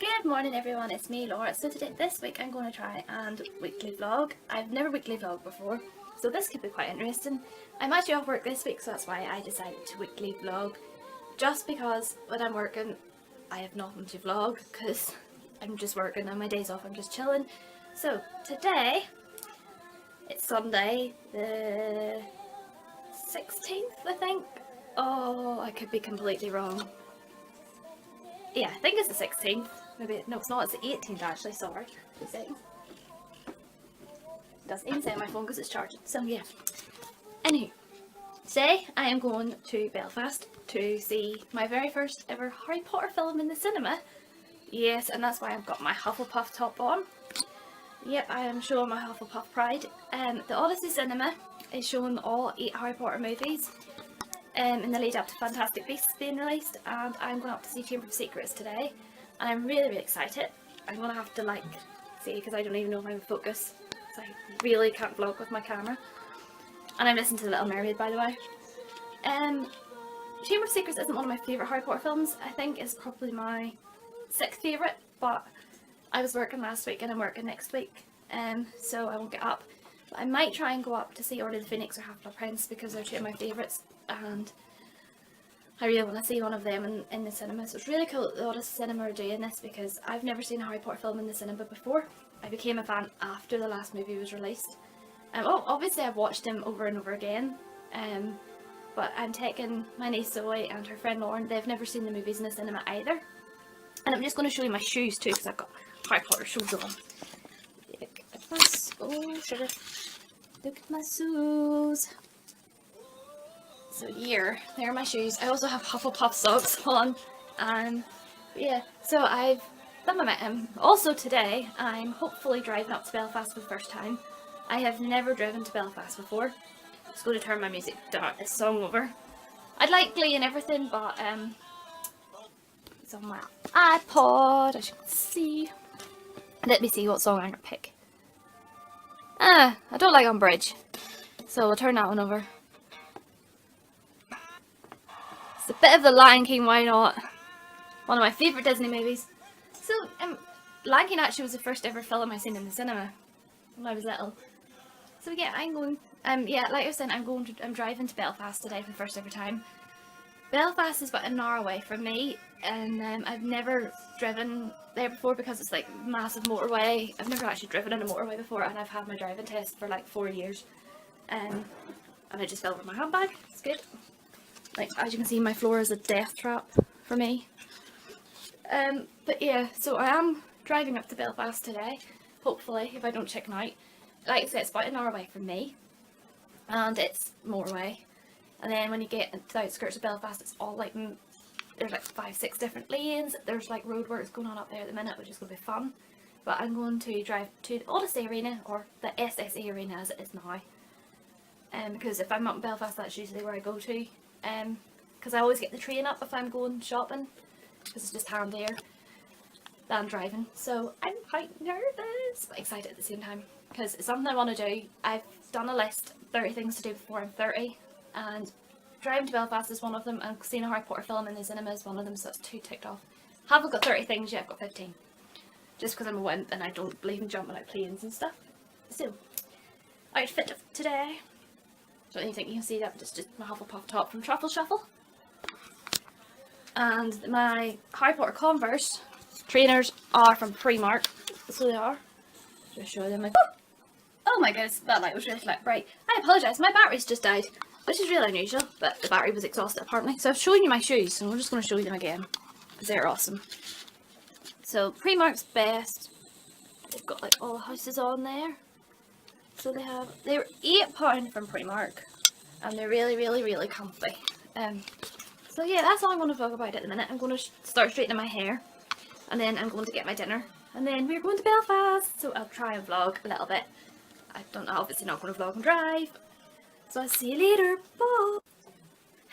Good morning everyone, it's me Laura. So this week I'm going to try and weekly vlog. I've never weekly vlogged before, so this could be quite interesting. I'm actually off work this week, so that's why I decided to weekly vlog. Just because when I'm working I have nothing to vlog because I'm just working and my days off I'm just chilling. So today, it's Sunday the 16th I think. Oh, I could be completely wrong. Yeah, I think it's the 16th. Maybe, no it's not, it's the 18th actually, sorry. 2 seconds. It does inside my phone because it's charging, so yeah. Anywho, today I am going to Belfast to see my very first ever Harry Potter film in the cinema. Yes, and that's why I've got my Hufflepuff top on. Yep, I am showing my Hufflepuff pride. The Odyssey Cinema is showing all 8 Harry Potter movies in the lead up to Fantastic Beasts being released, and I'm going up to see Chamber of Secrets today, and I'm really excited. I'm going to have to see because I don't even know if I'm in focus, so I really can't vlog with my camera. And I'm listening to The Little Mermaid, by the way. Chamber of Secrets isn't one of my favourite Harry Potter films. I think it's probably my 6th favourite, but I was working last week and I'm working next week, so I won't get up. But I might try and go up to see Order of the Phoenix or Half-Blood Prince because they're 2 of my favourites, and I really want to see one of them in the cinema. So it's really cool that the Odyssey Cinema are doing this because I've never seen a Harry Potter film in the cinema before. I became a fan after the last movie was released. Obviously I've watched them over and over again, but I'm taking my niece Zoe and her friend Lauren. They've never seen the movies in the cinema either. And I'm just going to show you my shoes too because I've got Harry Potter shoes on. Oh sugar, look at my shoes. So here, there are my shoes. I also have Hufflepuff socks on, and yeah, so I've done my also today I'm hopefully driving up to Belfast for the first time. I have never driven to Belfast before. I'm just going to turn my music down, this song over. I'd like Glee and everything, but it's on my iPod, as you can see. Let me see what song I'm going to pick. I don't like Umbridge, so we'll turn that one over. It's a bit of The Lion King, why not? One of my favourite Disney movies. So, Lion King actually was the first ever film I seen in the cinema when I was little. So yeah, I'm going, yeah, like I was saying, I'm driving to Belfast today for the first ever time. Belfast is about an hour away from me, and I've never driven there before because it's like massive motorway. I've never actually driven on a motorway before, and I've had my driving test for like 4 years. And I just fell over my handbag. It's good. Like, as you can see, my floor is a death trap for me. But yeah, so I am driving up to Belfast today, hopefully, if I don't chicken out. Like I said, it's about an hour away from me, and it's motorway. And then when you get to the outskirts of Belfast, it's all like, there's like 5-6 different lanes. There's like roadworks going on up there at the minute, which is going to be fun. But I'm going to drive to the Odyssey Arena, or the SSE Arena as it is now. Because if I'm up in Belfast, that's usually where I go to. Because I always get the train up if I'm going shopping, because it's just handier than driving. So I'm quite nervous, but excited at the same time, because it's something I want to do. I've done a list, 30 things to do before I'm 30, and driving to Belfast is one of them, and seeing a Harry Potter film in the cinema is one of them, so that's 2 ticked off. Haven't got 30 things yet, I've got 15. Just because I'm a wimp and I don't believe in jumping out planes and stuff. So, outfit of today. Don't you think you can see that? Just my Hufflepuff top from Truffle Shuffle. And my Harry Potter Converse trainers are from Primark. So they are. Just show them. Oh my goodness, that light was really bright. I apologise, my battery's just died, which is really unusual, but the battery was exhausted apparently. So I've shown you my shoes, and we're just going to show you them again, because they're awesome. So Primark's best. They've got like all the houses on there. So they're £8 from Primark, and they're really comfy. So yeah, that's all I'm going to vlog about at the minute. I'm going to start straightening my hair, and then I'm going to get my dinner, and then we're going to Belfast. So I'll try and vlog a little bit. Obviously not going to vlog and drive. So I'll see you later. Bye.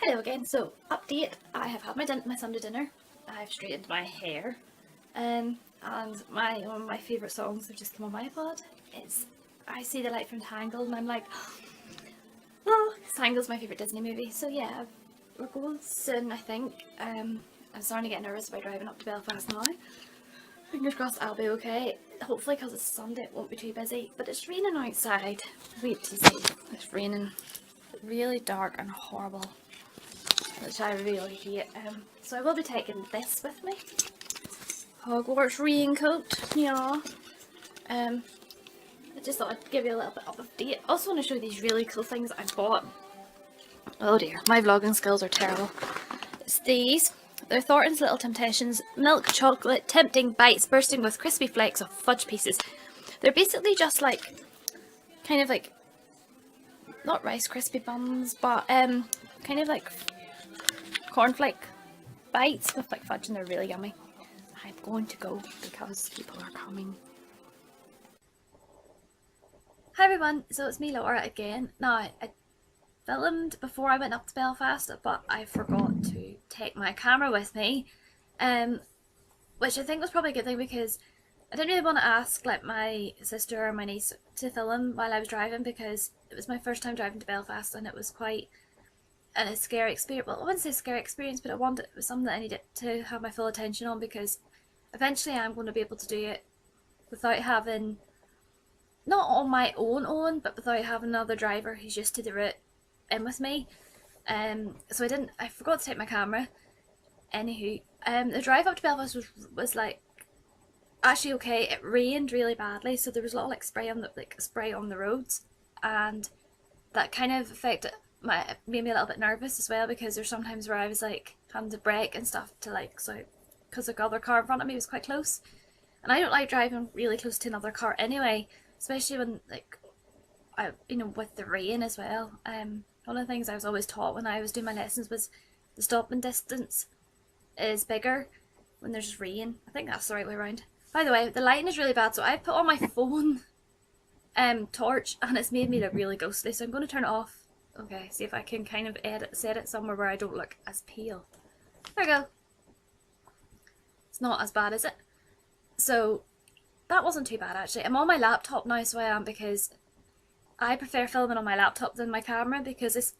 Hello again. So update. I have had my Sunday dinner. I've straightened my hair, and one of my favourite songs have just come on my iPod. It's I See the Light from Tangled, and I'm like, oh, Tangled's my favourite Disney movie. So yeah, we're going soon, I think. I'm starting to get nervous about driving up to Belfast now. Fingers crossed I'll be okay. Hopefully because it's Sunday it won't be too busy. But it's raining outside. Wait to see. It's raining. Really dark and horrible. Which I really hate. So I will be taking this with me. Hogwarts raincoat. Yeah. I just thought I'd give you a little bit of a update. I also want to show you these really cool things I bought. Oh dear, my vlogging skills are terrible. It's these. They're Thornton's Little Temptations milk chocolate tempting bites bursting with crispy flakes of fudge pieces. They're basically just like, kind of like, not Rice Krispie buns, but kind of like cornflake bites with like fudge, and they're really yummy. I'm going to go because people are coming. Hi everyone, so it's me Laura again. Now, I filmed before I went up to Belfast, but I forgot to take my camera with me, which I think was probably a good thing because I didn't really want to ask like my sister or my niece to film while I was driving because it was my first time driving to Belfast and it was quite a scary experience. Well, I wouldn't say scary experience, but it was something that I needed to have my full attention on because eventually I'm going to be able to do it without having, not on my own, but without having another driver who's used to the route in with me. So I forgot to take my camera. Anywho, the drive up to Belfast was like actually okay. It rained really badly, so there was a lot of like spray on the roads, and that kind of made me a little bit nervous as well because there's sometimes where I was like having to brake and stuff to like, so because the other car in front of me was quite close, and I don't like driving really close to another car anyway, especially when like with the rain as well. One of the things I was always taught when I was doing my lessons was the stopping distance is bigger when there's rain. I think that's the right way around. By the way, the lighting is really bad, so I put on my phone torch and it's made me look really ghostly, so I'm going to turn it off. Okay, see if I can kind of set it somewhere where I don't look as pale. There we go. It's not as bad, is it? So that wasn't too bad actually. I'm on my laptop now, so I am, because I prefer filming on my laptop than my camera because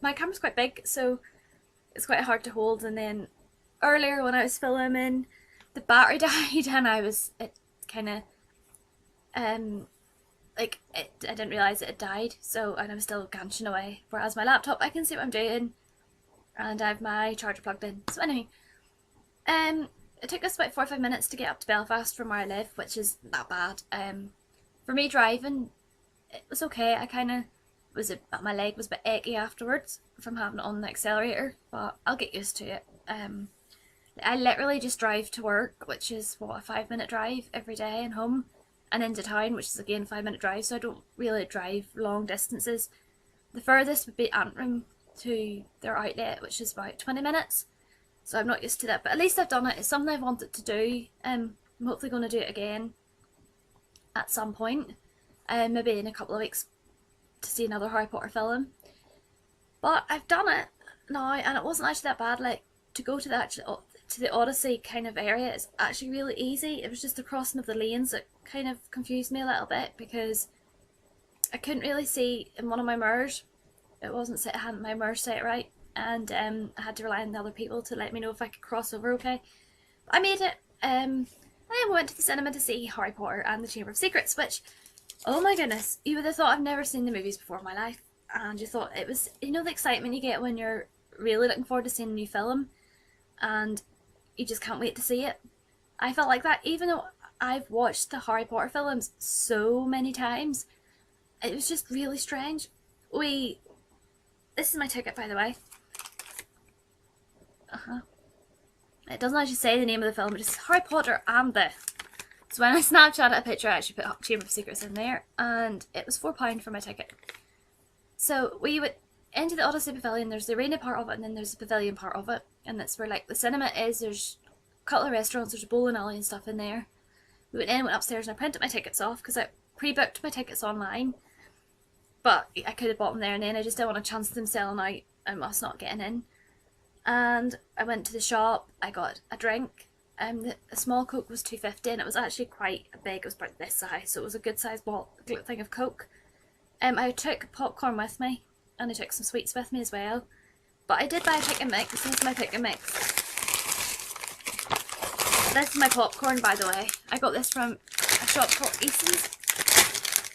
my camera's quite big, so it's quite hard to hold. And then earlier when I was filming, the battery died and I didn't realise it had died, and I'm still ganching away. Whereas my laptop, I can see what I'm doing and I have my charger plugged in. So anyway, it took us about 45 minutes to get up to Belfast from where I live, which is not bad. For me driving, it was okay. My leg was a bit achy afterwards from having it on the accelerator, but I'll get used to it. I literally just drive to work, which is a 5-minute drive every day, and home, and into town, which is again a 5-minute drive, so I don't really drive long distances. The furthest would be Antrim to their outlet, which is about 20 minutes, so I'm not used to that, but at least I've done it. It's something I've wanted to do. I'm hopefully going to do it again at some point. Maybe in a couple of weeks to see another Harry Potter film. But I've done it now, and it wasn't actually that bad. Like, to go to the Odyssey kind of area is actually really easy. It was just the crossing of the lanes that kind of confused me a little bit because I couldn't really see in one of my mirrors. I hadn't my mirror set right, and I had to rely on the other people to let me know if I could cross over okay. But I made it. And then we went to the cinema to see Harry Potter and the Chamber of Secrets, which, oh my goodness, you would have thought I've never seen the movies before in my life, and you thought it was, the excitement you get when you're really looking forward to seeing a new film and you just can't wait to see it. I felt like that even though I've watched the Harry Potter films so many times. It was just really strange. This is my ticket, by the way. It doesn't actually say the name of the film, but it's Harry Potter and the... So when I Snapchatted a picture, I actually put Chamber of Secrets in there, and it was £4 for my ticket. So we went into the Odyssey Pavilion. There's the arena part of it, and then there's the pavilion part of it, and that's where like the cinema is. There's a couple of restaurants, there's a bowling alley and stuff in there. We went upstairs, and I printed my tickets off because I pre-booked my tickets online, but I could have bought them there and then. I just didn't want to chance them selling out and us not getting in. And I went to the shop, I got a drink. A small Coke was $2.50, and it was actually quite big. It was about this size, so it was a good size thing of Coke. I took popcorn with me, and I took some sweets with me as well. But I did buy a pick and mix. This is my pick and mix. This is my popcorn, by the way. I got this from a shop called Eason's,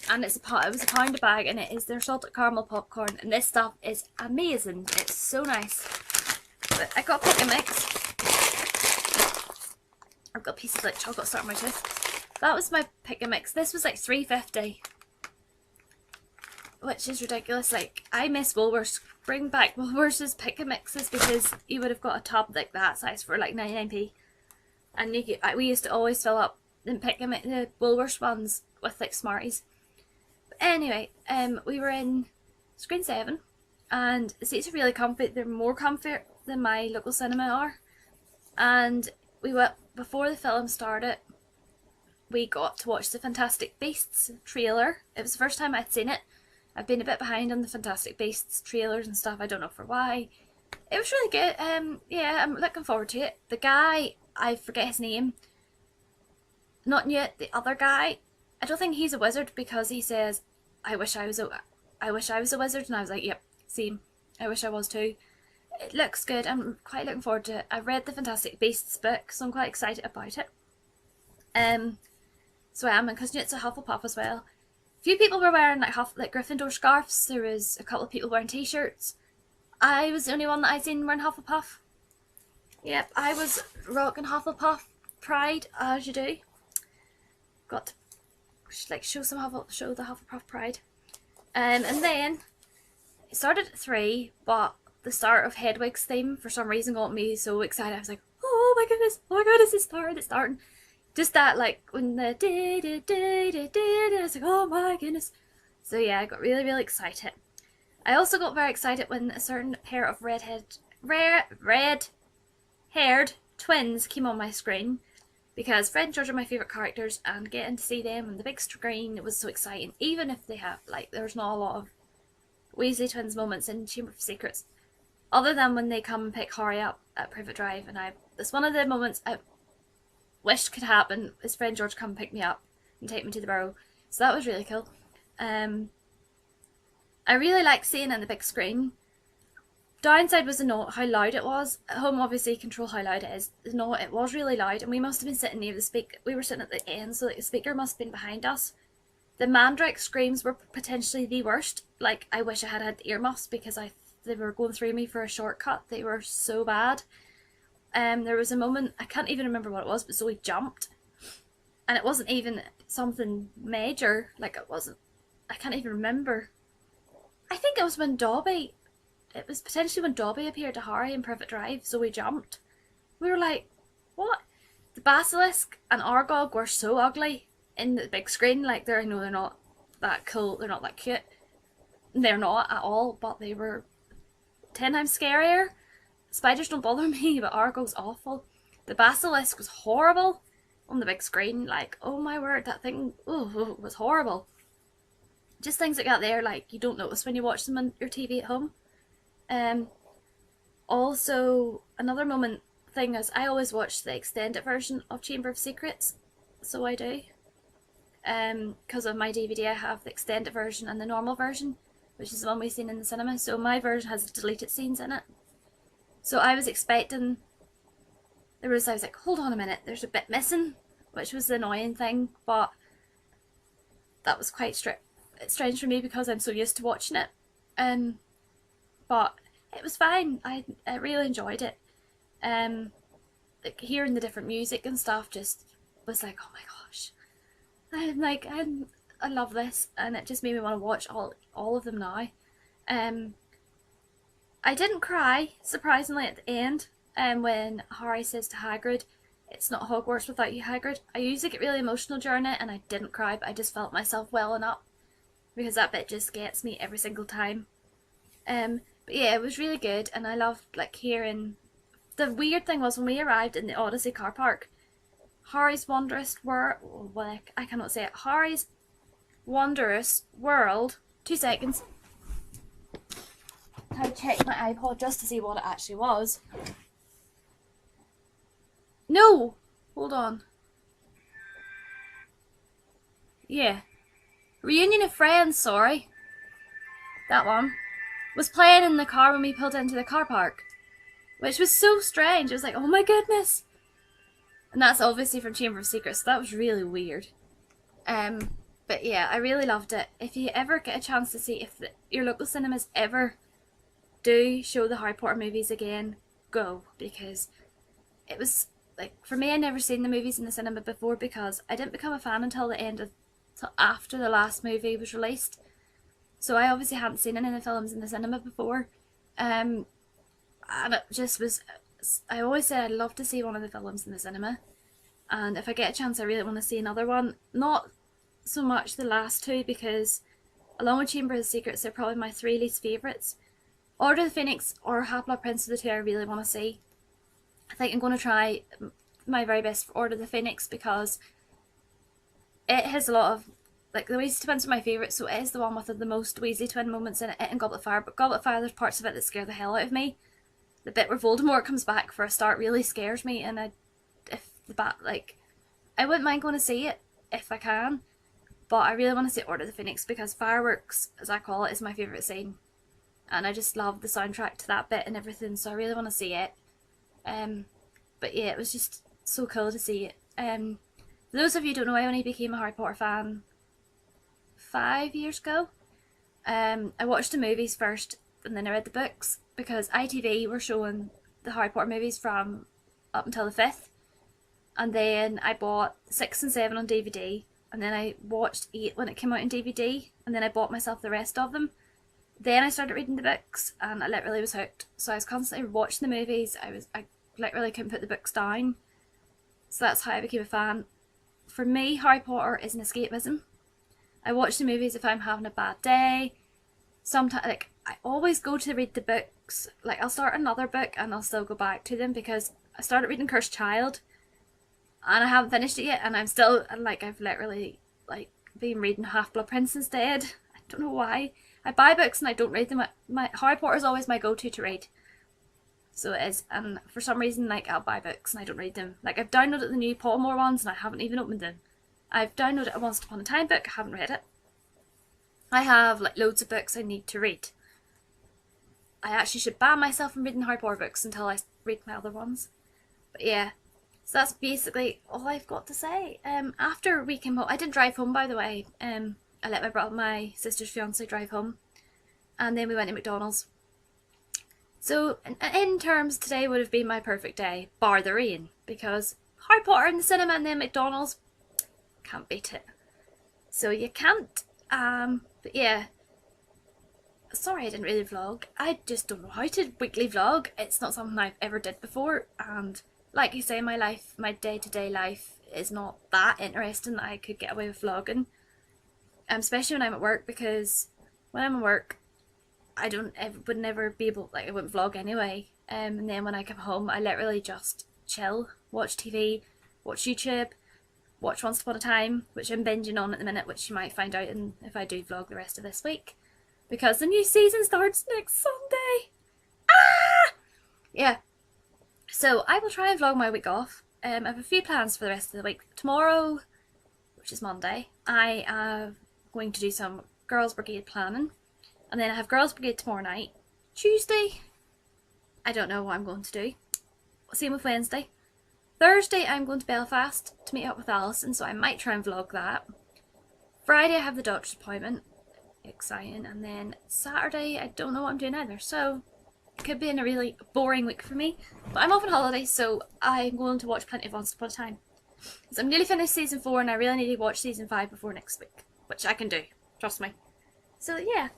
and it was a pound a bag, and it is their salted caramel popcorn, and this stuff is amazing. It's so nice. But I got Pick and Mix. I've got a piece of like chocolate stuck in my tooth. That was my Pick and Mix. This was like $3.50, which is ridiculous. Like, I miss Woolworths. Bring back Woolworths' Pick and Mixes, because you would have got a tub like that size for like 99p. And we used to always fill up and pick them the Woolworths ones with like Smarties. But anyway, we were in Screen 7, and the seats are really comfy. They're more comfy than my local cinema are. And we went before the film started. We got to watch the Fantastic Beasts trailer. It was the first time I'd seen it. I've been a bit behind on the Fantastic Beasts trailers and stuff. I don't know for why. It was really good. Yeah, I'm looking forward to it. The guy, I forget his name. Not yet. The other guy, I don't think he's a wizard, because he says, I wish I was a wizard," and I was like, yep, same. I wish I was too. It looks good. I'm quite looking forward to it. I read the Fantastic Beasts book, so I'm quite excited about it. So I am, because it's a Hufflepuff as well. A few people were wearing like Gryffindor scarves. There was a couple of people wearing t-shirts. I was the only one that I'd seen wearing Hufflepuff. Yep, I was rocking Hufflepuff pride, as you do. Got to like show the Hufflepuff pride. And then it started at 3, but the start of Hedwig's theme for some reason got me so excited. I was like, oh my goodness, it's starting. Just that, like, when the I was like, oh my goodness. So yeah, I got really, really excited. I also got very excited when a certain pair of red-haired twins came on my screen, because Fred and George are my favourite characters, and getting to see them on the big screen was so exciting. Even if they have, like, there's not a lot of Weasley twins moments in Chamber of Secrets, other than when they come and pick Harry up at Privet Drive, and it's one of the moments I wished could happen, is Fred and George come pick me up and take me to the Burrow. So that was really cool. I really liked seeing it on the big screen. Downside was how loud it was. At home, obviously, control how loud it is. No, it was really loud, and we must have been sitting near the speaker. We were sitting at the end, so the speaker must have been behind us. The Mandrake screams were potentially the worst. Like, I wish I had earmuffs, because they were going through me for a shortcut. They were so bad. There was a moment, I can't even remember what it was, but Zoe jumped, and it wasn't even something major. Like, I can't even remember. I think it was when Dobby appeared to Harry in Privet Drive. Zoe jumped. We were like, what? The Basilisk and Argog were so ugly in the big screen. Like, they're not that cool, they're not that cute. They're not at all, but they were 10 times scarier. Spiders don't bother me, but Argog's awful. The Basilisk was horrible on the big screen. Like, oh my word, that thing was horrible. Just things like that there, like, you don't notice when you watch them on your TV at home. Also, another thing is, I always watch the extended version of Chamber of Secrets. So I do. Because of my DVD, I have the extended version and the normal version, which is the one we've seen in the cinema. So my version has deleted scenes in it. So I was expecting, I was like, hold on a minute, there's a bit missing, which was the annoying thing, but that was quite strange for me, because I'm so used to watching it. But it was fine. I really enjoyed it. Like, hearing the different music and stuff just was like, oh my gosh. I'm like, I love this, and it just made me want to watch all of them now. I didn't cry, surprisingly, at the end, when Harry says to Hagrid, it's not Hogwarts without you, Hagrid. I usually get really emotional during it, and I didn't cry, but I just felt myself welling up, because that bit just gets me every single time. But yeah, it was really good, and I loved, like, hearing. The weird thing was, when we arrived in the Odyssey car park, Harry's Wondrous World, well, I cannot say it, Harry's Wondrous World, 2 seconds. I checked my iPod just to see what it actually was. No! Hold on. Yeah. Reunion of Friends, sorry. That one. Was playing in the car when we pulled into the car park. Which was so strange. It was like, oh my goodness. And that's obviously from Chamber of Secrets, so that was really weird. But yeah, I really loved it. If you ever get a chance to see, if your local cinemas ever do show the Harry Potter movies again, go, because it was, like, for me, I'd never seen the movies in the cinema before because I didn't become a fan until after the last movie was released. So I obviously hadn't seen any of the films in the cinema before. And it just was, I always said I'd love to see one of the films in the cinema. And if I get a chance, I really want to see another one. Not so much the last two, because along with Chamber of Secrets, they're probably my 3 least favourites. Order of the Phoenix or Half-Blood Prince are the 2 I really want to see. I think I'm going to try my very best for Order of the Phoenix because it has a lot of, like, the Weasley twins are my favourite, so it is the one with the most Weasley twin moments in it and Goblet of Fire. But Goblet of Fire, there's parts of it that scare the hell out of me. The bit where Voldemort comes back for a start really scares me, and I wouldn't mind going to see it if I can, but I really want to see Order of the Phoenix because fireworks, as I call it, is my favourite scene. And I just love the soundtrack to that bit and everything, so I really want to see it. But yeah, it was just so cool to see it. For those of you who don't know, I only became a Harry Potter fan 5 years ago. I watched the movies first and then I read the books because ITV were showing the Harry Potter movies from up until the 5th. And then I bought 6 and 7 on DVD, and then I watched 8 when it came out on DVD, and then I bought myself the rest of them. Then I started reading the books, and I literally was hooked. So I was constantly watching the movies. I literally couldn't put the books down. So that's how I became a fan. For me, Harry Potter is an escapism. I watch the movies if I'm having a bad day. Sometimes, like, I always go to read the books. Like, I'll start another book and I'll still go back to them because I started reading Cursed Child and I haven't finished it yet, and I'm still, like, I've literally, like, been reading Half-Blood Prince instead. I don't know why. I buy books and I don't read them. My Harry Potter is always my go-to to read. So it is, and for some reason, like, I'll buy books and I don't read them. Like, I've downloaded the new Pottermore ones and I haven't even opened them. I've downloaded a Once Upon a Time book, I haven't read it. I have, like, loads of books I need to read. I actually should ban myself from reading Harry Potter books until I read my other ones. But yeah, so that's basically all I've got to say. After we came home, I did drive home, by the way. I let my sister's fiance drive home, and then we went to McDonald's. So in terms, today would have been my perfect day, bar the rain, because Harry Potter in the cinema and then McDonald's, can't beat it. So you can't. But yeah, sorry I didn't really vlog. I just don't know how to weekly vlog. It's not something I've ever did before, and like you say, my day-to-day life is not that interesting that I could get away with vlogging. Especially when I'm at work, because when I'm at work, I would never be able, like, I wouldn't vlog anyway. And then when I come home, I literally just chill, watch TV, watch YouTube, watch Once Upon a Time, which I'm binging on at the minute, which you might find out if I do vlog the rest of this week, because the new season starts next Sunday. Ah! Yeah. So I will try and vlog my week off. I have a few plans for the rest of the week. Tomorrow, which is Monday, I am going to do some Girls Brigade planning. And then I have Girls Brigade tomorrow night. Tuesday, I don't know what I'm going to do. Same with Wednesday. Thursday, I'm going to Belfast to meet up with Alison, so I might try and vlog that. Friday, I have the doctor's appointment. Exciting. And then Saturday, I don't know what I'm doing either. So it could be a really boring week for me. But I'm off on holiday, so I'm going to watch plenty of Once Upon a Time. So I'm nearly finished season 4 and I really need to watch season 5 before next week. Which I can do. Trust me. So yeah,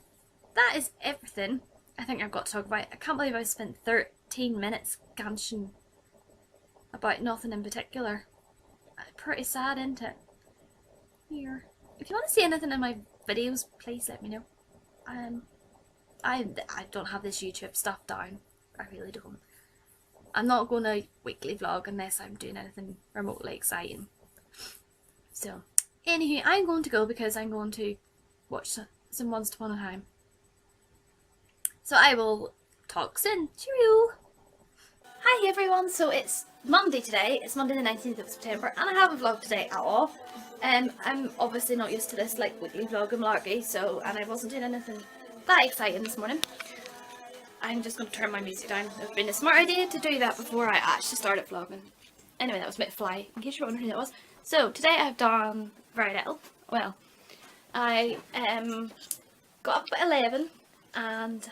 that is everything I think I've got to talk about. I can't believe I spent 13 minutes ganching about nothing in particular. Pretty sad, isn't it? Here. If you want to see anything in my videos, please let me know. I don't have this YouTube stuff down. I really don't. I'm not going to weekly vlog unless I'm doing anything remotely exciting. So, anywho, I'm going to go because I'm going to watch some Once Upon a Time. So I will talk soon. Cheerio! Hi everyone, so it's Monday today. It's Monday the 19th of September and I haven't vlogged today at all. I'm obviously not used to this, like, weekly vlog and malarkey, and I wasn't doing anything that exciting this morning. I'm just going to turn my music down. It would have been a smart idea to do that before I actually started vlogging. Anyway, that was McFly, in case you're wondering who that was. So today I've done very little. Well, I got up at 11 and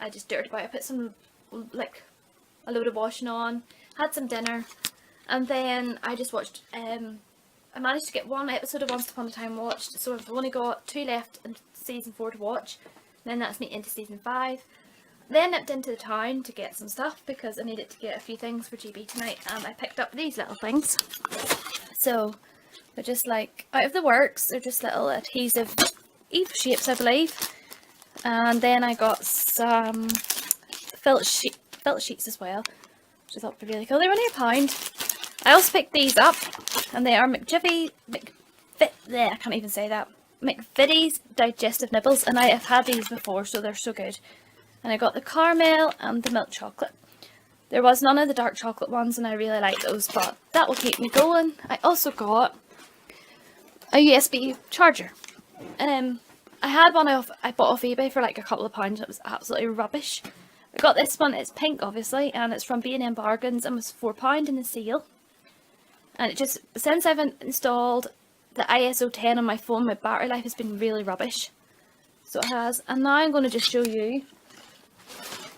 I just dirted about. I put some, like, a load of washing on, had some dinner, and then I just watched, I managed to get one episode of Once Upon a Time watched, so I've only got 2 left in season 4 to watch, then that's me into season 5. Then nipped into the town to get some stuff because I needed to get a few things for GB tonight, and I picked up these little things. So they're just like out of the works, they're just little adhesive Eve shapes, I believe. And then I got some felt sheets as well, which I thought would be really cool. They were only £1. I also picked these up, and they are I can't even say that. McVitie's digestive nibbles, and I have had these before, so they're so good. And I got the caramel and the milk chocolate. There was none of the dark chocolate ones, and I really like those, but that will keep me going. I also got a USB charger. I had one I bought off eBay for like a couple of pounds. It was absolutely rubbish. I got this one. It's pink, obviously, and it's from B&M Bargains, and was £4 in the sale. And it just, since I've installed the ISO 10 on my phone, my battery life has been really rubbish. So it has. And now I'm going to just show you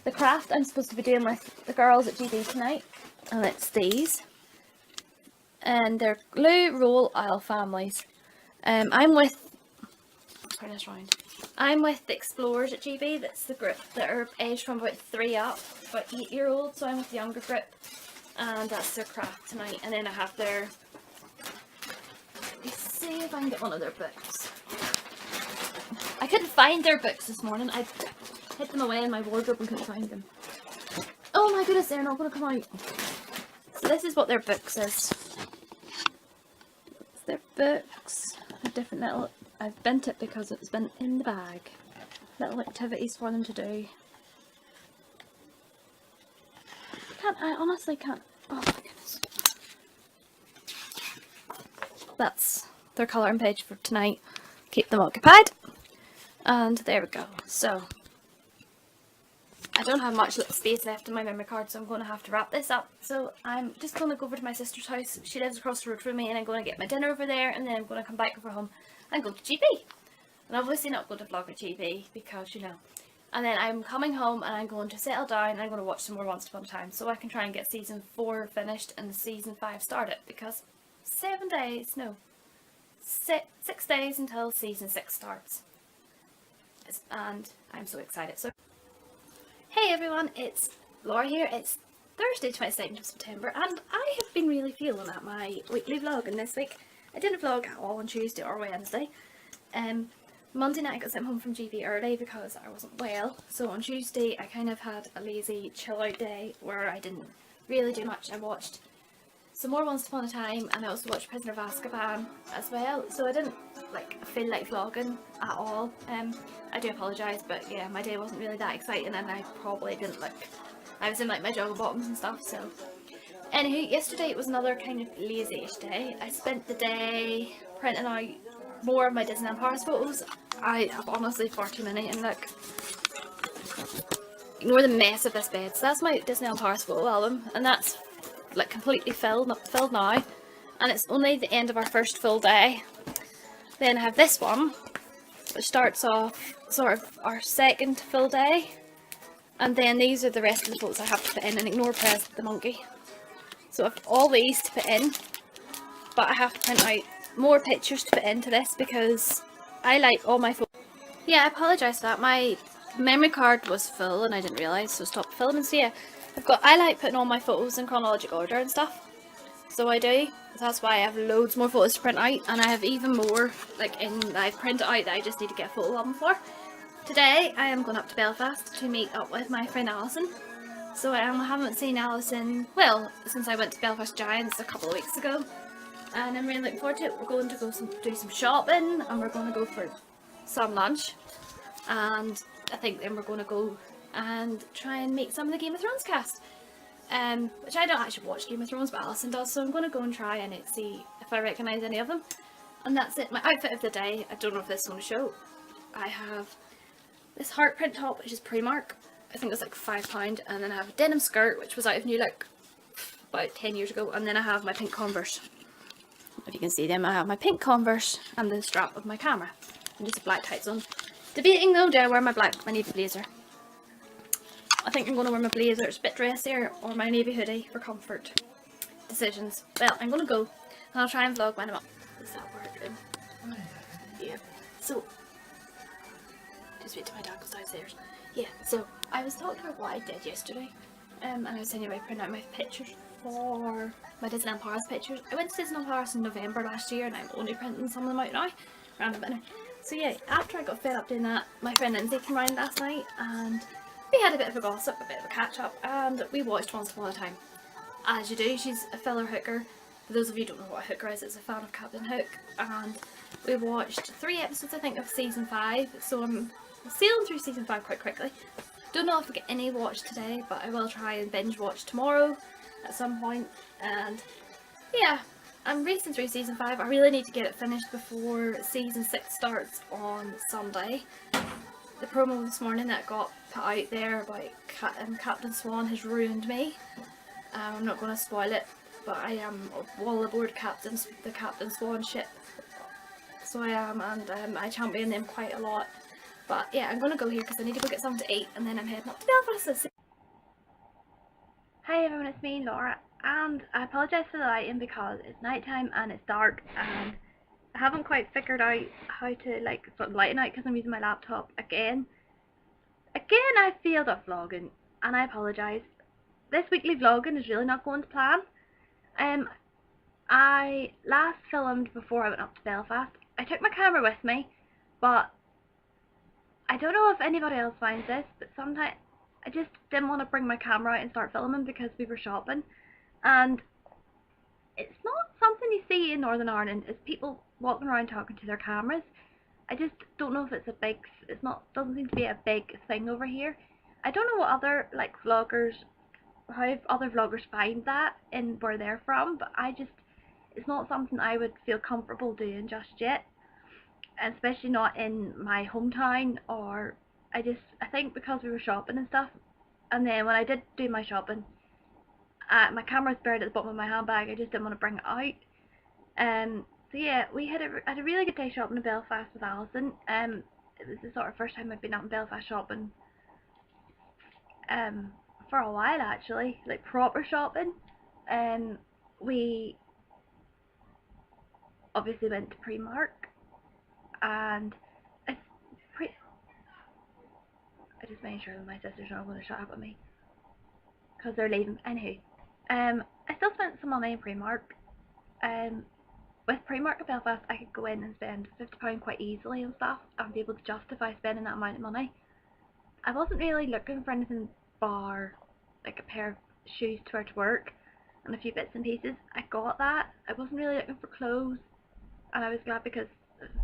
the craft I'm supposed to be doing with the girls at GB tonight. And it's these. And they're glue roll aisle families. I'm with the Explorers at GB. That's the group that are aged from about 3 up, about 8-year-olds. So I'm with the younger group. And that's their craft tonight. And then I have their, let's see if I can get one of their books. I couldn't find their books this morning. I hid them away in my wardrobe and couldn't find them. Oh my goodness, they're not going to come out. So this is what their books is. It's their books. A different little, I've bent it because it's been in the bag. Little activities for them to do. I honestly can't. Oh my goodness. That's their colouring page for tonight. Keep them occupied. And there we go. So, I don't have much space left in my memory card, so I'm going to have to wrap this up. So, I'm just going to go over to my sister's house. She lives across the road from me, and I'm going to get my dinner over there, and then I'm going to come back over home and go to GB. And obviously not going to vlog at GB because, you know. And then I'm coming home and I'm going to settle down and I'm going to watch some more Once Upon a Time so I can try and get season 4 finished and season 5 started, because 6 days until season 6 starts. And I'm so excited. So, hey everyone, it's Laura here. It's Thursday 22nd of September and I have been really feeling at my weekly vlog, and this week I didn't vlog at all on Tuesday or Wednesday. Monday night I got sent home from GB early because I wasn't well, so on Tuesday I kind of had a lazy chill out day where I didn't really do much. I watched some more Once Upon a Time and I also watched Prisoner of Azkaban as well, so I didn't feel like vlogging at all. I do apologise, but yeah, my day wasn't really that exciting and I probably didn't I was in like my jogger bottoms and stuff. So anywho, yesterday it was another kind of lazy-ish day. I spent the day printing out more of my Disneyland Paris photos. I have honestly far too many, and look, ignore the mess of this bed. So that's my Disneyland Paris photo album, and that's like completely filled now, and it's only the end of our first full day. Then I have this one, which starts off sort of our second full day, and then these are the rest of the photos I have to put in, and ignore Prez the monkey. So I have all these to put in, but I have to print out more pictures to put into this because I like all my photos. Yeah, I apologise for that. My memory card was full and I didn't realise, so stopped filming. So yeah, I like putting all my photos in chronological order and stuff. So I do. That's why I have loads more photos to print out, and I have even more I've printed out that I just need to get a photo album for. Today I am going up to Belfast to meet up with my friend Alison. So I haven't seen Alison, well, since I went to Belfast Giants a couple of weeks ago. And I'm really looking forward to it. We're going to do some shopping, and we're going to go for some lunch, and I think then we're going to go and try and meet some of the Game of Thrones cast, which I don't actually watch Game of Thrones, but Alison does, so I'm going to go and try and see if I recognise any of them. And that's it. My outfit of the day, I don't know if this is going to show. I have this heart print top, which is Primark. I think it's like £5, and then I have a denim skirt, which was out of New Look. about 10 years ago. And then I have my pink Converse. If you can see them, I have my pink Converse and the strap of my camera. And just black tights on. Debating though, do I wear my navy blazer? I think I'm going to wear my blazer. It's a bit dressier, or my navy hoodie for comfort. Decisions. Well, I'm going to go and I'll try and vlog when I'm up. Is that working? Yeah. So, just wait till my dad goes downstairs. Yeah, so I was talking about what I did yesterday. And I was saying about printing out my pictures for my Disneyland Paris pictures. I went to Disneyland Paris in November last year and I'm only printing some of them out now. Random minute. So yeah, after I got fed up doing that, my friend Lindsay came round last night and we had a bit of a gossip, a bit of a catch up, and we watched Once Upon a Time. As you do, she's a filler hooker. For those of you who don't know what a hooker is, it's a fan of Captain Hook. And we watched 3 episodes, I think, of season 5. So I'm sailing through season 5 quite quickly. Don't know if I get any watch today, but I will try and binge watch tomorrow at some point. And yeah, I'm racing through season 5. I really need to get it finished before season 6 starts on Sunday. The promo this morning that got put out there about Captain Swan has ruined me. I'm not going to spoil it, but I am all aboard the Captain Swan ship. So I am, and I champion them quite a lot. But yeah, I'm going to go here because I need to go get something to eat, and then I'm heading up to Belfast. Hi everyone, it's me, Laura, and I apologise for the lighting because it's night time and it's dark, and I haven't quite figured out how to sort of lighten out because I'm using my laptop again. I failed at vlogging, and I apologise. This weekly vlogging is really not going to plan. I last filmed before I went up to Belfast. I took my camera with me, but I don't know if anybody else finds this, but sometimes I just didn't want to bring my camera out and start filming because we were shopping, and it's not something you see in Northern Ireland, is people walking around talking to their cameras. I just don't know if doesn't seem to be a big thing over here. I don't know what other vloggers, how other vloggers find that in where they're from, but it's not something I would feel comfortable doing just yet, especially not in my hometown. Or I think because we were shopping and stuff, and then when I did do my shopping, my camera was buried at the bottom of my handbag. I just didn't want to bring it out. So yeah, we had a really good day shopping in Belfast with Alison. It was the sort of first time I've been out in Belfast shopping for a while, actually, like proper shopping. We obviously went to Primark, and I just made sure that my sisters aren't going to shut up at me because they're leaving. Anywho, I still spent some money in Primark. With Primark at Belfast, I could go in and spend £50 quite easily and stuff and be able to justify spending that amount of money. I wasn't really looking for anything bar like a pair of shoes to wear to work and a few bits and pieces. I got that. I wasn't really looking for clothes, and I was glad because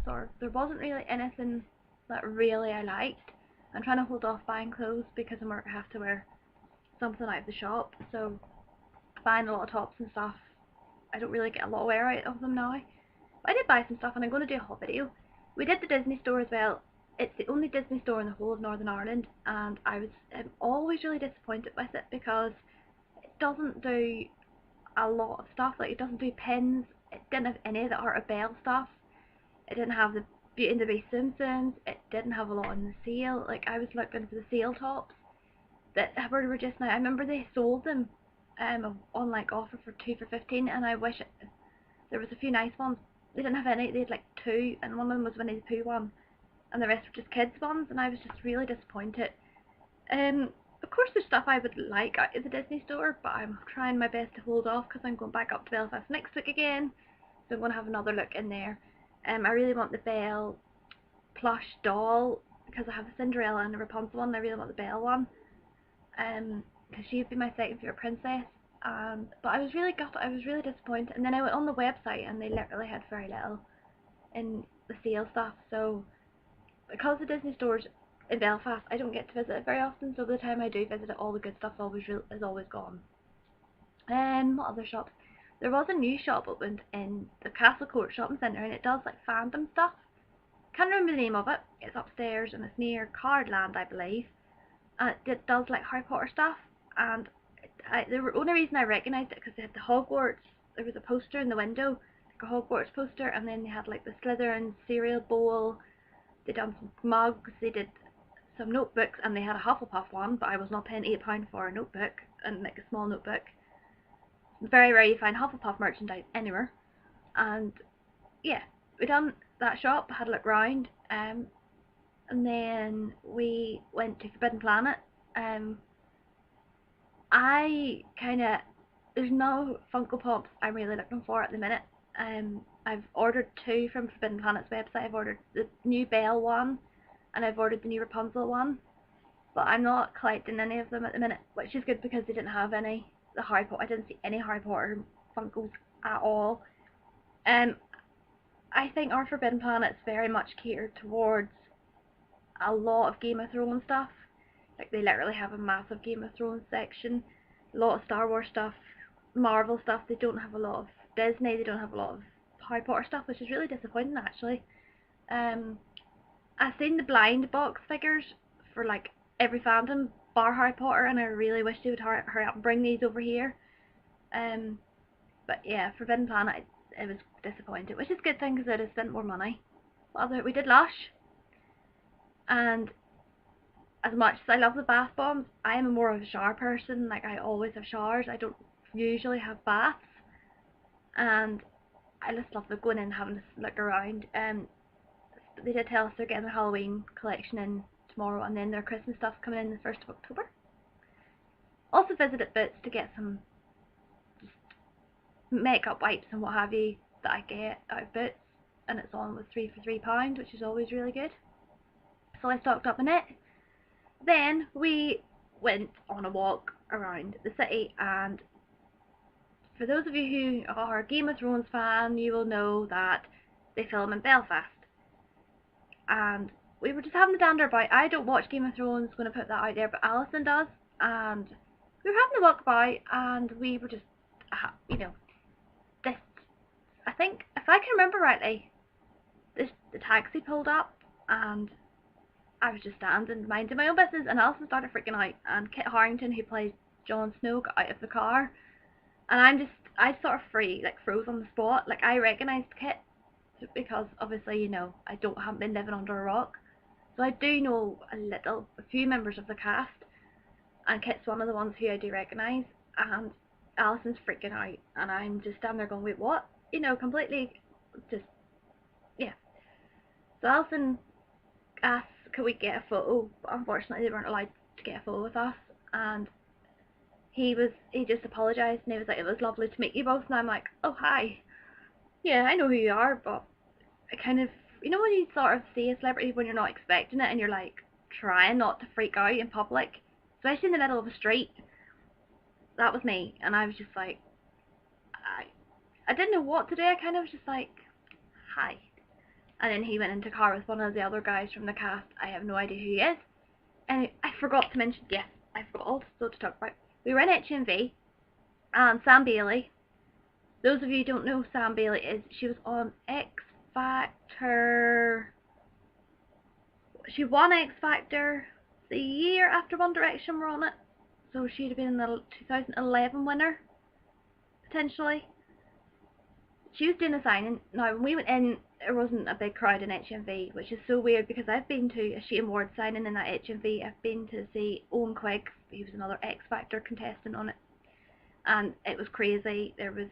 there wasn't really anything that really I liked. I'm trying to hold off buying clothes because in work I have to wear something out of the shop, so buying a lot of tops and stuff, I don't really get a lot of wear out of them now. But I did buy some stuff and I'm going to do a haul video. We did the Disney store as well. It's the only Disney store in the whole of Northern Ireland, and I'm always really disappointed with it because it doesn't do a lot of stuff. Like, it doesn't do pins, it didn't have any of the Art of Belle stuff, it didn't have the Beauty and the Beast Simpsons, it didn't have a lot on the sale. Like, I was looking for the sale tops that were just now. I remember they sold them on offer for 2 for 15, and I wish there was a few nice ones. They didn't have any. They had 2, and one of them was Winnie the Pooh one, and the rest were just kids ones, and I was just really disappointed. Of course there's stuff I would like out of the Disney store, but I'm trying my best to hold off because I'm going back up to Belfast next week again, so I'm going to have another look in there. I really want the Belle plush doll because I have the Cinderella and the Rapunzel one, and I really want the Belle one, because she would be my second favourite princess. But I was really gutted, I was really disappointed, and then I went on the website and they literally had very little in the sale stuff. So because the Disney stores in Belfast, I don't get to visit it very often, so by the time I do visit it, all the good stuff is always gone. What other shops? There was a new shop opened in the Castle Court shopping centre, and it does fandom stuff. Can't remember the name of it. It's upstairs and it's near Cardland, I believe. And it does Harry Potter stuff, and the only reason I recognised it because they had the Hogwarts. There was a poster in the window, like a Hogwarts poster, and then they had like the Slytherin cereal bowl. They done some mugs. They did some notebooks, and they had a Hufflepuff one, but I was not paying £8 for a notebook and like a small notebook. Very rare you find Hufflepuff merchandise anywhere. And yeah, we done that shop, had a look round, and then we went to Forbidden Planet. I kind of, there's no Funko Pops I'm really looking for at the minute. I've ordered two from Forbidden Planet's website. I've ordered the new Belle one, and I've ordered the new Rapunzel one, but I'm not collecting any of them at the minute, which is good because they didn't have any. I didn't see any Harry Potter Funkos at all. I think our Forbidden Planet's very much catered towards a lot of Game of Thrones stuff. Like they literally have a massive Game of Thrones section, a lot of Star Wars stuff, Marvel stuff. They don't have a lot of Disney. They don't have a lot of Harry Potter stuff, which is really disappointing actually. I've seen the blind box figures for like every fandom bar Harry Potter, and I really wish they would hurry up and bring these over here. But yeah, Forbidden Planet, it was disappointing, which is a good thing because I'd have spent more money. We did Lush, and as much as I love the bath bombs, I am more of a shower person. Like I always have showers. I don't usually have baths, and I just love going in and having to look around. They did tell us they're getting their Halloween collection in tomorrow, and then their Christmas stuff coming in the 1st of October. Also visited Boots to get some just makeup wipes and what have you that I get out of Boots, and it's on with 3 for £3, which is always really good. So I stocked up on it. Then we went on a walk around the city, and for those of you who are a Game of Thrones fan, you will know that they film in Belfast. And we were just having a dander about. I don't watch Game of Thrones, going to put that out there, but Alison does. And we were having a walk about, and we were just, this. I think, if I can remember rightly, the taxi pulled up, and I was just standing minding my own business, and Alison started freaking out, and Kit Harington, who plays Jon Snow, got out of the car, and I sort of froze on the spot. Like I recognised Kit because obviously I haven't been living under a rock, so I do know a few members of the cast, and Kit's one of the ones who I do recognise, and Alison's freaking out, and I'm just standing there going, wait, what? Completely just, yeah. So Alison asked, could we get a photo? But unfortunately they weren't allowed to get a photo with us, and he just apologised, and he was like, it was lovely to meet you both, and I'm like, oh hi, yeah, I know who you are, but I kind of, when you sort of see a celebrity when you're not expecting it, and you're like trying not to freak out in public, especially in the middle of a street. That was me, and I was just like, I didn't know what to do. I kind of was just like, hi. And then he went into the car with one of the other guys from the cast. I have no idea who he is. And I forgot to mention, yes, I forgot also to talk about. We were in HMV, and Sam Bailey. Those of you who don't know who Sam Bailey is, she was on X Factor. She won X Factor the year after One Direction were on it. So she'd have been the 2011 winner, potentially. She was doing a signing. Now, when we went in, there wasn't a big crowd in HMV, which is so weird because I've been to a Shane Ward signing in that HMV. I've been to see Owen Quigg, he was another X Factor contestant on it, and it was crazy. There was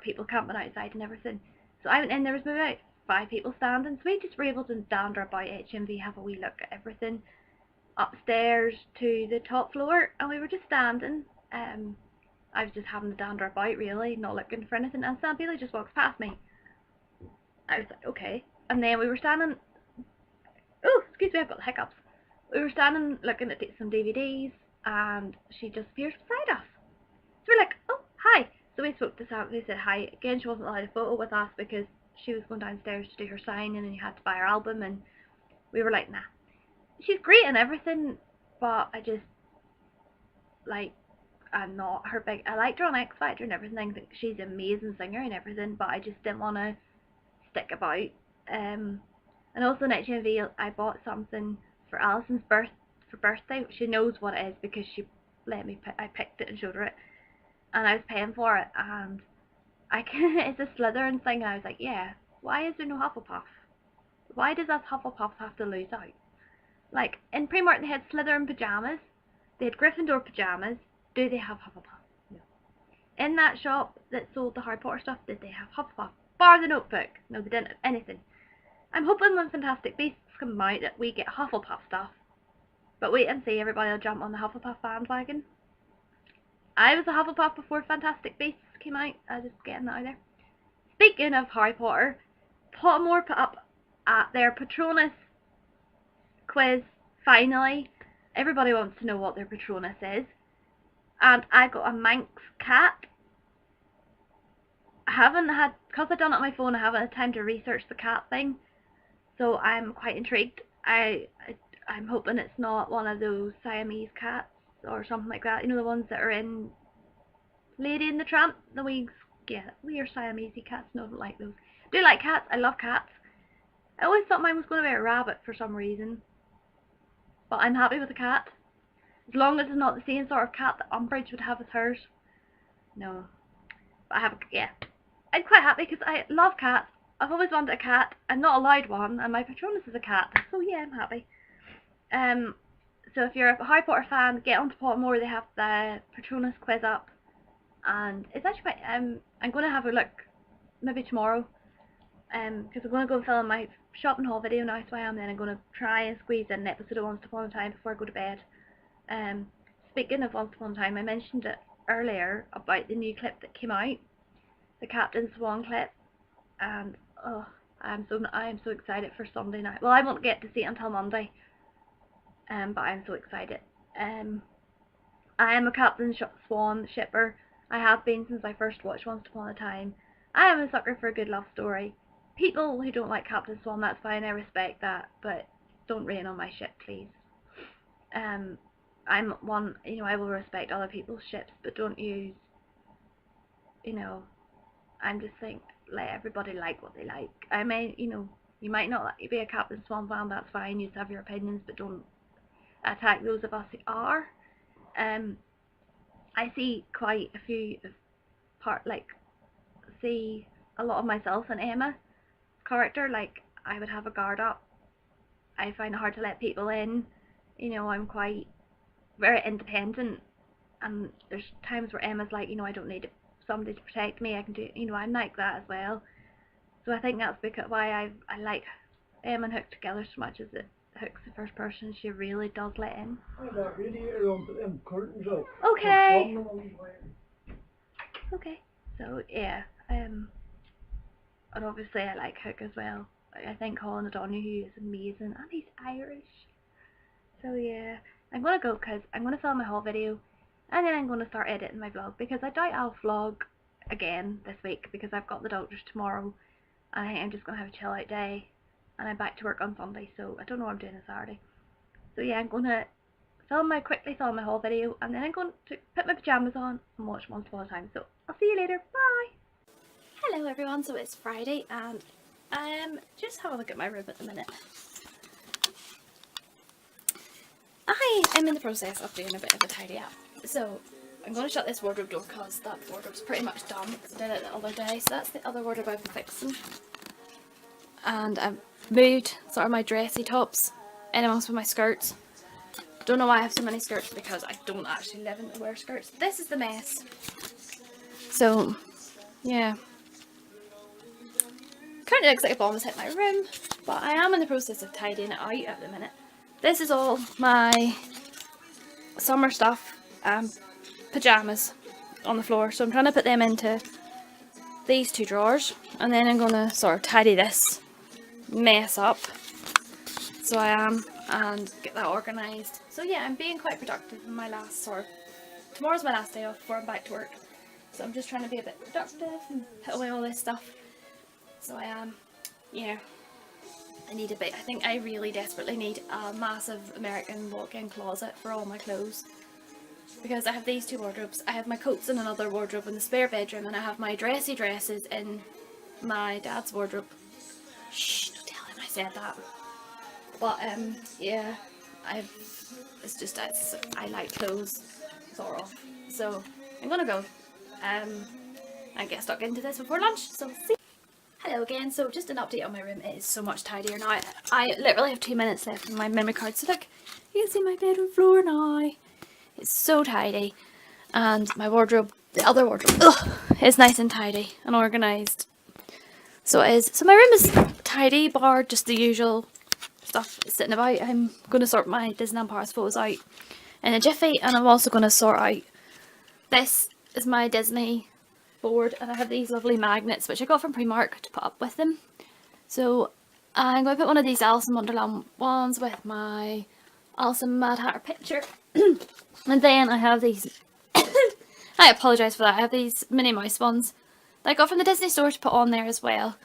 people camping outside and everything. So I went in, there was maybe about 5 people standing, so we just were able to dander about HMV, have a wee look at everything, upstairs to the top floor, and we were just standing. I was just having to dander about, really, not looking for anything, and Sam Bailey just walks past me. I was like, okay. And then we were standing, oh, excuse me, I've got the hiccups. We were standing looking at some DVDs, and she just appears beside us. So we're like, oh, hi. So we spoke to Sam, we said hi. Again, she wasn't allowed a photo with us because she was going downstairs to do her signing, and you had to buy her album, and we were like, nah. She's great and everything, but I just, like, I'm not her big. I liked her on X Factor and everything. I think she's an amazing singer and everything, but I just didn't want to stick about. And also in HMV, I bought something for Alison's birthday. She knows what it is because she let me I picked it and showed her it, and I was paying for it, and it's a Slytherin thing, and I was like, yeah, why is there no Hufflepuff? Why does us Hufflepuffs have to lose out? Like, in Primark they had Slytherin pyjamas, they had Gryffindor pyjamas. Do they have Hufflepuff? No. In that shop that sold the Harry Potter stuff, did they have Hufflepuff? Bar the Notebook. No, they didn't have anything. I'm hoping when Fantastic Beasts come out that we get Hufflepuff stuff. But wait and see, everybody will jump on the Hufflepuff bandwagon. I was a Hufflepuff before Fantastic Beasts came out. I was just getting that out there. Speaking of Harry Potter, Pottermore put up their Patronus quiz, finally. Everybody wants to know what their Patronus is. And I got a Manx cat. I haven't had, because I've done it on my phone, I haven't had time to research the cat thing. So I'm quite intrigued. I'm hoping it's not one of those Siamese cats or something like that. You know, the ones that are in Lady and the Tramp? The wee, yeah, weird Siamese cats. No, I don't like those. I do like cats. I love cats. I always thought mine was going to be a rabbit for some reason. But I'm happy with a cat. As long as it's not the same sort of cat that Umbridge would have as hers. No. But I have, yeah. I'm quite happy because I love cats. I've always wanted a cat. I'm not allowed one, and my Patronus is a cat. So yeah, I'm happy. So if you're a Harry Potter fan, get onto Pottermore. They have the Patronus quiz up, and it's actually quite. I'm going to have a look maybe tomorrow. Because I'm going to go film my shopping haul video now, so I am. Then I'm going to try and squeeze in an episode of Once Upon a Time before I go to bed. Speaking of Once Upon a Time, I mentioned it earlier about the new clip that came out, the Captain Swan clip, and oh, I am so excited for Sunday night. Well, I won't get to see it until Monday, but I'm so excited. I am a Captain Swan shipper. I have been since I first watched Once Upon a Time. I am a sucker for a good love story. People who don't like Captain Swan, that's fine, I respect that, but don't rain on my ship, please. I'm one, you know, I will respect other people's ships, but don't use, you know, I'm just saying, let everybody like what they like. I mean, you know, you might not be a Captain Swan fan, that's fine, you have your opinions, but don't attack those of us who are. I see quite a few see a lot of myself in Emma's character. Like, I would have a guard up. I find it hard to let people in. You know, I'm quite very independent, and there's times where Emma's like, you know, I don't need somebody to protect me. I can do, you know, I'm like that as well. So I think that's because why I like Emma and Hook together so much, is that Hook's the first person she really does let in. That radiator on them curtains up. Okay. Okay. So yeah, and obviously I like Hook as well. I think Colin O'Donoghue is amazing, and he's Irish. So yeah, I'm gonna go because I'm gonna film my whole video, and then I'm gonna start editing my vlog, because I doubt I'll vlog again this week because I've got the doctors tomorrow, and I think I'm just gonna have a chill out day, and I'm back to work on Sunday, so I don't know what I'm doing on Saturday. So yeah, I'm gonna quickly film my whole video, and then I'm going to put my pajamas on and watch Once Upon a Time. So I'll see you later. Bye. Hello everyone, so it's Friday and just have a look at my room at the minute. I am in the process of doing a bit of a tidy up. So I'm going to shut this wardrobe door because that wardrobe's pretty much done. I did it the other day, so that's the other wardrobe I've been fixing. And I've moved sort of my dressy tops in amongst with my skirts. Don't know why I have so many skirts, because I don't actually live in to wear skirts. This is the mess. So yeah. Currently looks like a bomb has hit my room, but I am in the process of tidying it out at the minute. This is all my summer stuff, pyjamas on the floor, so I'm trying to put them into these two drawers, and then I'm going to sort of tidy this mess up. So I am, and get that organised. So yeah, I'm being quite productive in my last tomorrow's my last day off before I'm back to work. So I'm just trying to be a bit productive and put away all this stuff. So I am, yeah, I think I really desperately need a massive American walk-in closet for all my clothes. Because I have these two wardrobes. I have my coats in another wardrobe in the spare bedroom, and I have my dressy dresses in my dad's wardrobe. Shh, don't tell him I said that. But yeah, I like clothes. sort of. So I'm gonna go and get stuck into this before lunch. So see. Hello again. So just an update on my room. It is so much tidier now. I literally have 2 minutes left in my memory card. So look, you can see my bedroom floor now. It's so tidy, and my wardrobe, the other wardrobe, is nice and tidy and organised. So it is. So my room is tidy, bar just the usual stuff sitting about. I'm going to sort my Disneyland Paris photos out in a jiffy, and I'm also going to sort out, this is my Disney board, and I have these lovely magnets which I got from Primark to put up with them. So I'm going to put one of these Alice in Wonderland ones with my Alice in Mad Hatter picture. And then I have these, I apologise for that, I have these Minnie Mouse ones that I got from the Disney store to put on there as well.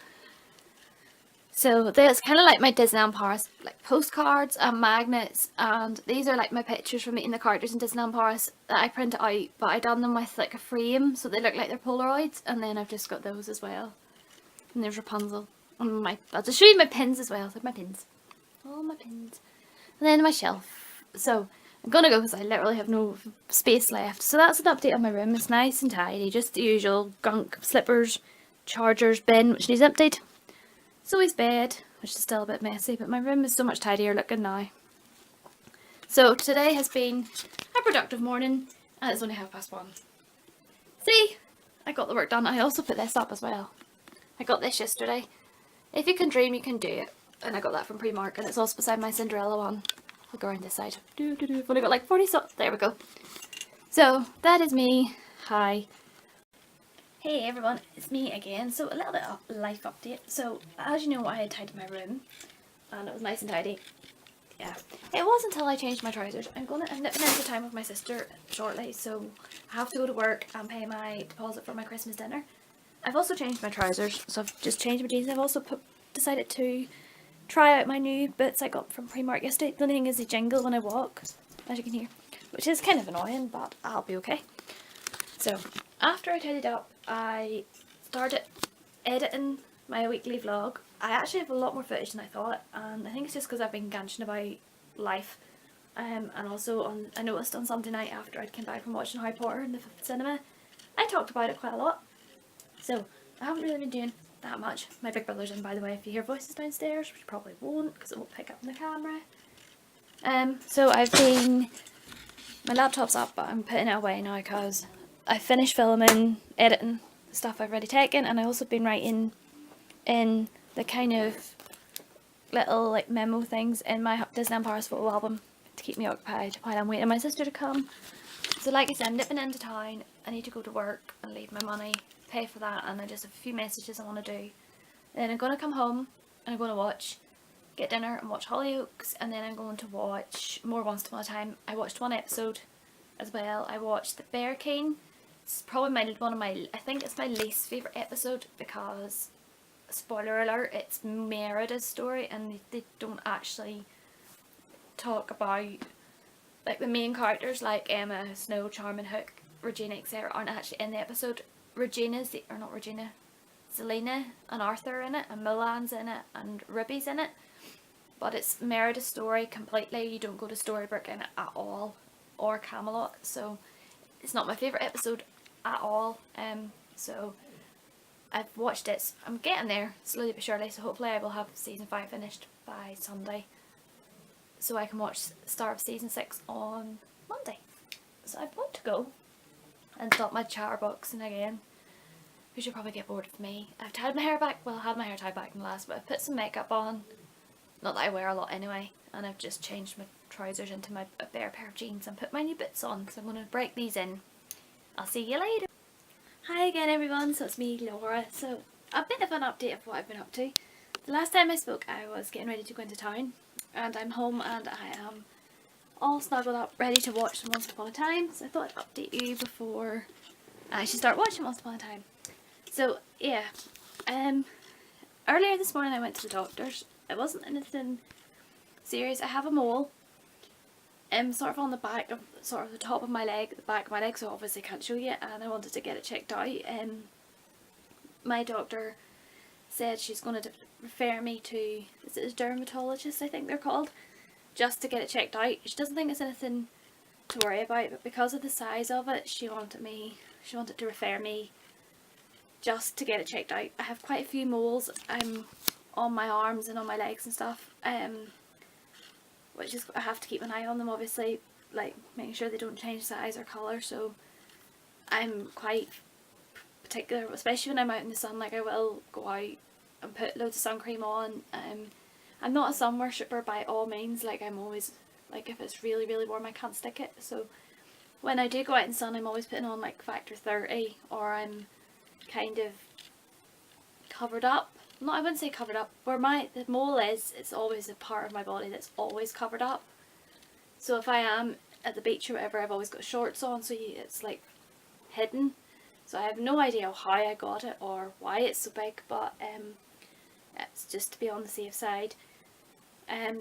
So it's kind of like my Disneyland Paris like postcards and magnets, and these are like my pictures from meeting the characters in Disneyland Paris that I printed out, but I done them with like a frame so they look like they're Polaroids, and then I've just got those as well. And there's Rapunzel. And I'll just show you my pins as well. Like my pins. All my pins. And then my shelf. So I'm gonna go because I literally have no space left. So that's an update on my room. It's nice and tidy. Just the usual gunk, slippers, chargers, bin which needs emptied. Zoe's bed, which is still a bit messy, but my room is so much tidier looking now. So today has been a productive morning, and it's only 1:30. See? I got the work done. I also put this up as well. I got this yesterday. If you can dream, you can do it. And I got that from Primark, and it's also beside my Cinderella one. I'll go around this side. I've only got like 40 there we go. So that is me. Hi. Hey everyone, it's me again. So a little bit of life update. So as you know, I had tidied my room and it was nice and tidy. Yeah, it was until I changed my trousers. I'm nipping into time with my sister shortly, so I have to go to work and pay my deposit for my Christmas dinner. I've also changed my trousers, so I've just changed my jeans. I've also decided to try out my new boots I got from Primark yesterday. The only thing is they jingle when I walk, as you can hear, which is kind of annoying, but I'll be okay. So after I tidied up, I started editing my weekly vlog. I actually have a lot more footage than I thought, and I think it's just because I've been ganching about life. And also I noticed on Sunday night after I'd come back from watching Harry Potter in the cinema, I talked about it quite a lot. So I haven't really been doing that much. My big brother's in, by the way, if you hear voices downstairs, which you probably won't because it won't pick up on the camera. So my laptop's up, but I'm putting it away now because I finished filming, editing the stuff I've already taken, and I also been writing in the kind of little like memo things in my Disneyland Paris photo album to keep me occupied while I'm waiting for my sister to come. So like I said, I'm nipping into town. I need to go to work and leave my money, pay for that, and I just have a few messages I want to do. Then I'm going to come home and I'm going to get dinner and watch Hollyoaks, and then I'm going to watch more Once Upon a Time. I watched one episode as well. I watched The Bear King. It's probably I think it's my least favourite episode because, spoiler alert, it's Merida's story, and they don't actually talk about, like, the main characters like Emma, Snow, Charming, Hook, Regina, etc. aren't actually in the episode. Zelena and Arthur are in it, and Mulan's in it, and Ruby's in it. But it's Merida's story completely. You don't go to Storybrooke in it at all, or Camelot, so it's not my favourite episode at all. So I've watched it. I'm getting there slowly but surely, so hopefully I will have season 5 finished by Sunday, so I can watch start of season 6 on Monday. So I want to go and stop my chatterboxing again. You should probably get bored of me. I've tied my hair back. Well, I had my hair tied back in the last, but I've put some makeup on. Not that I wear a lot anyway. And I've just changed my trousers into a bare pair of jeans and put my new boots on, because I'm going to break these in. I'll see you later. Hi again everyone, so it's me, Laura. So a bit of an update of what I've been up to. The last time I spoke I was getting ready to go into town, and I'm home and I am all snuggled up ready to watch some Once Upon a Time. So I thought I'd update you before I should start watching Once Upon a Time. So yeah, earlier this morning I went to the doctor's. It wasn't anything serious. I have a mole sort of on the back of, sort of the top of my leg, the back of my leg, so obviously can't show you, and I wanted to get it checked out. My doctor said she's going to refer me to, is it a dermatologist I think they're called, just to get it checked out. She doesn't think it's anything to worry about, but because of the size of it, she wanted to refer me just to get it checked out. I have quite a few moles on my arms and on my legs and stuff, which is, I have to keep an eye on them, obviously, like making sure they don't change size or colour, so I'm quite particular, especially when I'm out in the sun. Like, I will go out and put loads of sun cream on. I'm not a sun worshipper by all means, like I'm always, like if it's really really warm I can't stick it, so when I do go out in the sun I'm always putting on like factor 30, or I'm kind of covered up. No, I wouldn't say covered up. Where the mole is, it's always a part of my body that's always covered up. So if I am at the beach or whatever, I've always got shorts on, so it's like hidden. So I have no idea how I got it or why it's so big, but it's just to be on the safe side.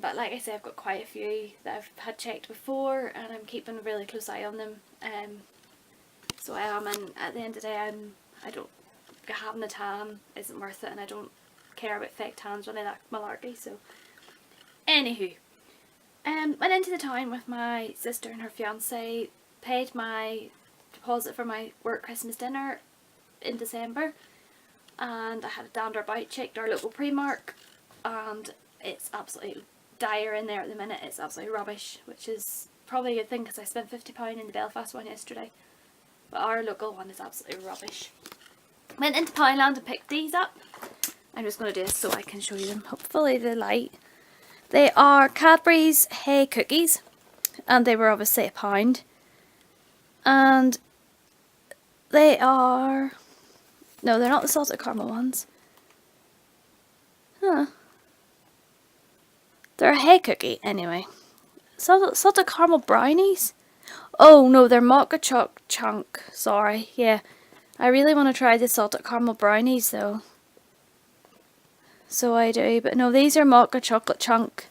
But like I said, I've got quite a few that I've had checked before, and I'm keeping a really close eye on them. So I am, and at the end of the day, I don't, having a tan isn't worth it, and I don't care about fake tans or any of that malarkey. So anywho, went into the town with my sister and her fiance, paid my deposit for my work Christmas dinner in December, and I had a dander about, checked our local Primark, and it's absolutely dire in there at the minute. It's absolutely rubbish, which is probably a good thing because I spent £50 in the Belfast one yesterday, but our local one is absolutely rubbish. Went into Poundland and picked these up. I'm just going to do this so I can show you them, hopefully the light. They are Cadbury's Hay Cookies, and they were obviously £1, and they are, no, they're not the salted caramel ones. Huh. They're a hay cookie anyway. Salted caramel brownies? Oh no, they're mocha chunk. Sorry, yeah. I really want to try the salted caramel brownies though. So I do, but no, these are mocha chocolate chunk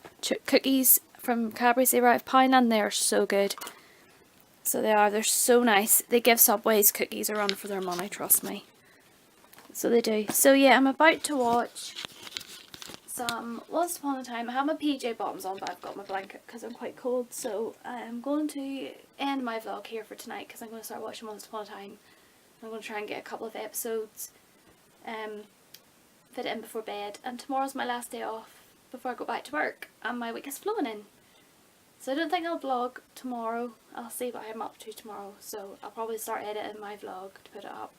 cookies from Cadbury's. They were out of Poundland. They are so good. So they're so nice. They give Subway's cookies a run for their money, trust me. So they do. So yeah, I'm about to watch some Once Upon a Time. I have my PJ bottoms on, but I've got my blanket because I'm quite cold. So I'm going to end my vlog here for tonight because I'm going to start watching Once Upon a Time. I'm going to try and get a couple of episodes, fit it in before bed, and tomorrow's my last day off before I go back to work, and my week is flowing in. So I don't think I'll vlog tomorrow. I'll see what I'm up to tomorrow, so I'll probably start editing my vlog to put it up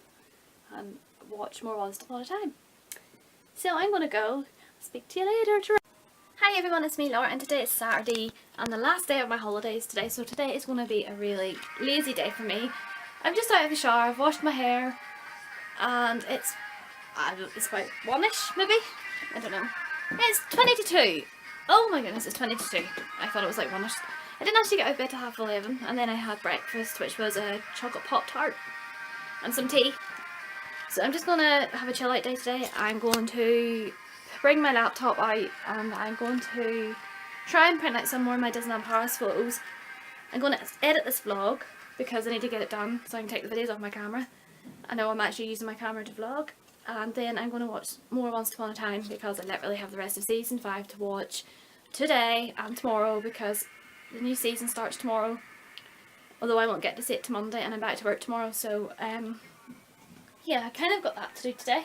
and watch more Once Upon a Time. So I'm going to go. Speak to you later. Hi everyone, it's me Laura, and today is Saturday and the last day of my holidays today, so today is going to be a really lazy day for me. I'm just out of the shower, I've washed my hair, and it's about 1ish maybe? I don't know. It's 20 to 2. Oh my goodness, it's 20 to 2. I thought it was like 1ish. I didn't actually get out of bed till 11:30, and then I had breakfast, which was a chocolate Pop-Tart and some tea. So I'm just going to have a chill out day today. I'm going to bring my laptop out, and I'm going to try and print out some more of my Disneyland Paris photos. I'm going to edit this vlog because I need to get it done so I can take the videos off my camera. I know I'm actually using my camera to vlog. And then I'm going to watch more Once Upon a Time because I literally have the rest of season 5 to watch today and tomorrow because the new season starts tomorrow. Although I won't get to see it till Monday and I'm back to work tomorrow, so yeah, I kind of got that to do today.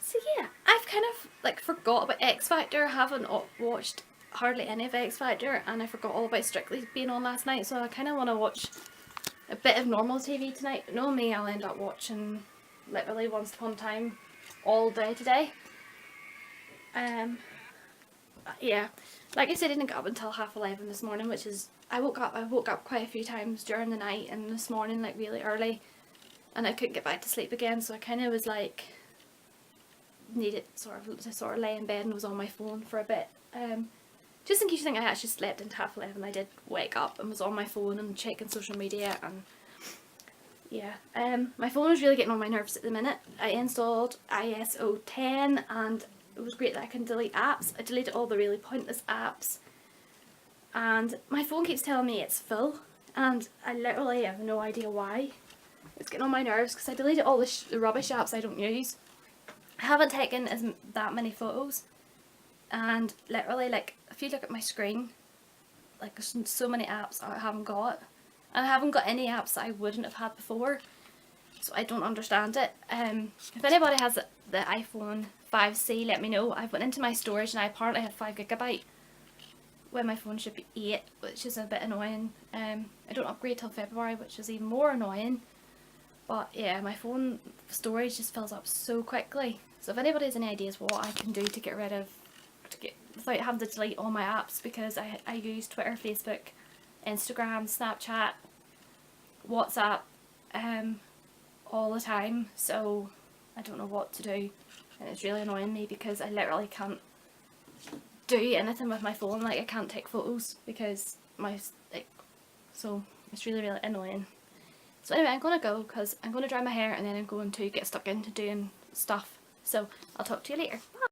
So yeah, I've kind of like forgot about X Factor. I haven't watched hardly any of X Factor, and I forgot all about Strictly being on last night, so I kind of want to watch a bit of normal TV tonight. But knowing me, I'll end up watching literally Once Upon a Time all day today. Yeah, like I said, I didn't get up until 11:30 this morning, which is, I woke up quite a few times during the night and this morning, like really early, and I couldn't get back to sleep again, so I kind of was like, needed to sort of lay in bed and was on my phone for a bit. Just in case you think I actually slept into 11:30, I did wake up and was on my phone and checking social media, and yeah, my phone was really getting on my nerves at the minute. I installed ISO 10 and it was great that I can delete apps. I deleted all the really pointless apps, and my phone keeps telling me it's full, and I literally have no idea why. It's getting on my nerves because I deleted all the rubbish apps I don't use. I haven't taken that many photos, and literally, like, if you look at my screen, like there's so many apps I haven't got, and I haven't got any apps that I wouldn't have had before, so I don't understand it. If anybody has the iPhone 5C, let me know. I went into my storage and I apparently have 5GB when my phone should be 8, which is a bit annoying. I don't upgrade till February, which is even more annoying. But yeah, my phone storage just fills up so quickly. So if anybody has any ideas what I can do to get rid of, without having to delete all my apps, because I use Twitter, Facebook, Instagram, Snapchat, WhatsApp, all the time. So I don't know what to do, and it's really annoying me because I literally can't do anything with my phone. Like I can't take photos because so it's really annoying. So anyway, I'm gonna go because I'm gonna dry my hair and then I'm going to get stuck into doing stuff. So I'll talk to you later. Bye.